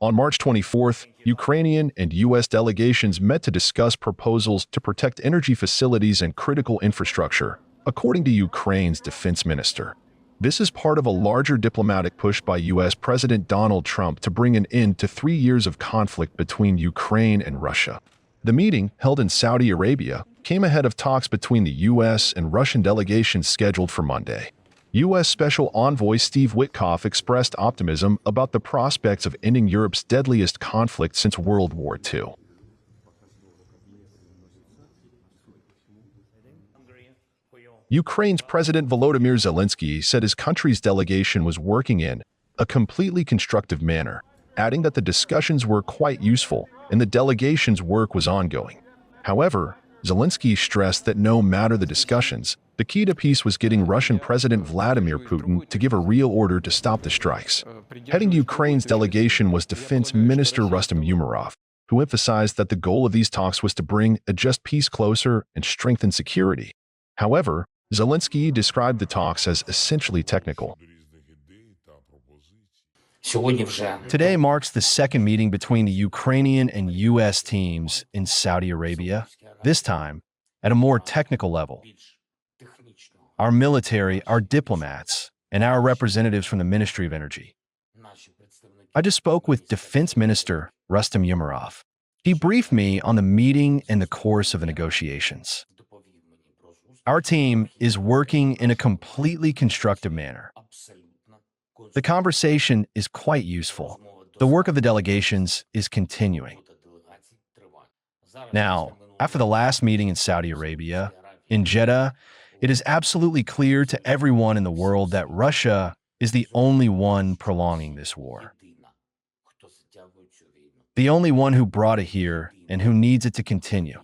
On March 24th, Ukrainian and U.S. delegations met to discuss proposals to protect energy facilities and critical infrastructure, according to Ukraine's defense minister. This is part of a larger diplomatic push by U.S. President Donald Trump to bring an end to 3 years of conflict between Ukraine and Russia. The meeting, held in Saudi Arabia, came ahead of talks between the U.S. and Russian delegations scheduled for Monday. U.S. Special Envoy Steve Witkoff expressed optimism about the prospects of ending Europe's deadliest conflict since World War II. Ukraine's President Volodymyr Zelensky said his country's delegation was working in a completely constructive manner, adding that the discussions were quite useful and the delegation's work was ongoing. However, Zelensky stressed that no matter the discussions, the key to peace was getting Russian President Vladimir Putin to give a real order to stop the strikes. Heading Ukraine's delegation was Defense Minister Rustem Umerov, who emphasized that the goal of these talks was to bring a just peace closer and strengthen security. However, Zelensky described the talks as essentially technical. Today marks the second meeting between the Ukrainian and U.S. teams in Saudi Arabia, this time at a more technical level. Our military, our diplomats, and our representatives from the Ministry of Energy. I just spoke with Defense Minister Rustem Umerov. He briefed me on the meeting and the course of the negotiations. Our team is working in a completely constructive manner. The conversation is quite useful. The work of the delegations is continuing. Now, after the last meeting in Saudi Arabia, in Jeddah, it is absolutely clear to everyone in the world that Russia is the only one prolonging this war. The only one who brought it here and who needs it to continue.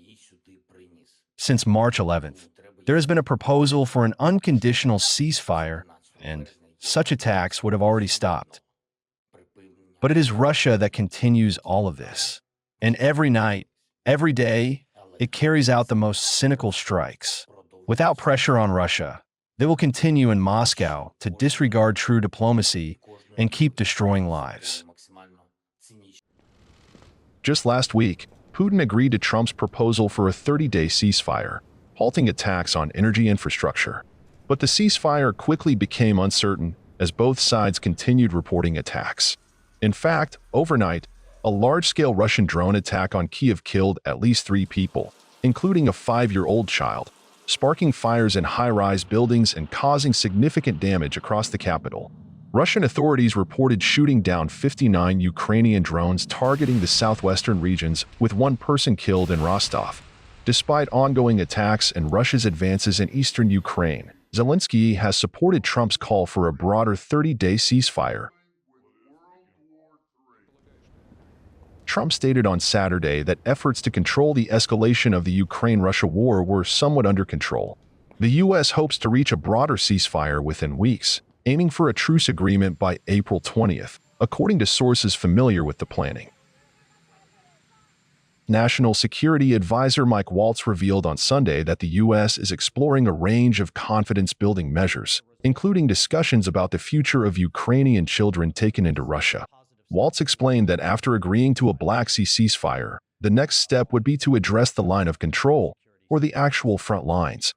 Since March 11th, there has been a proposal for an unconditional ceasefire, and such attacks would have already stopped. But it is Russia that continues all of this. And every night, every day, it carries out the most cynical strikes. Without pressure on Russia, they will continue in Moscow to disregard true diplomacy and keep destroying lives. Just last week, Putin agreed to Trump's proposal for a 30-day ceasefire, halting attacks on energy infrastructure. But the ceasefire quickly became uncertain as both sides continued reporting attacks. In fact, overnight, a large-scale Russian drone attack on Kyiv killed at least 3 people, including a 5-year-old child, sparking fires in high-rise buildings and causing significant damage across the capital. Russian authorities reported shooting down 59 Ukrainian drones targeting the southwestern regions, with 1 person killed in Rostov. Despite ongoing attacks and Russia's advances in eastern Ukraine, Zelensky has supported Trump's call for a broader 30-day ceasefire. Trump stated on Saturday that efforts to control the escalation of the Ukraine-Russia war were somewhat under control. The U.S. hopes to reach a broader ceasefire within weeks, aiming for a truce agreement by April 20th, according to sources familiar with the planning. National Security Advisor Mike Waltz revealed on Sunday that the U.S. is exploring a range of confidence-building measures, including discussions about the future of Ukrainian children taken into Russia. Waltz explained that after agreeing to a Black Sea ceasefire, the next step would be to address the line of control, or the actual front lines.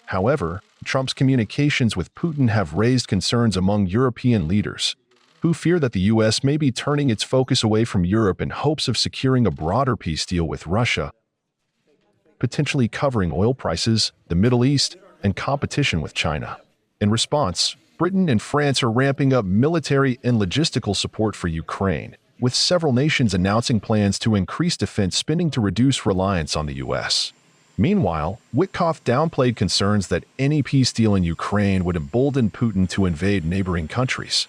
However, Trump's communications with Putin have raised concerns among European leaders, who fear that the U.S. may be turning its focus away from Europe in hopes of securing a broader peace deal with Russia, potentially covering oil prices, the Middle East, and competition with China. In response, Britain and France are ramping up military and logistical support for Ukraine, with several nations announcing plans to increase defense spending to reduce reliance on the U.S. Meanwhile, Witkoff downplayed concerns that any peace deal in Ukraine would embolden Putin to invade neighboring countries.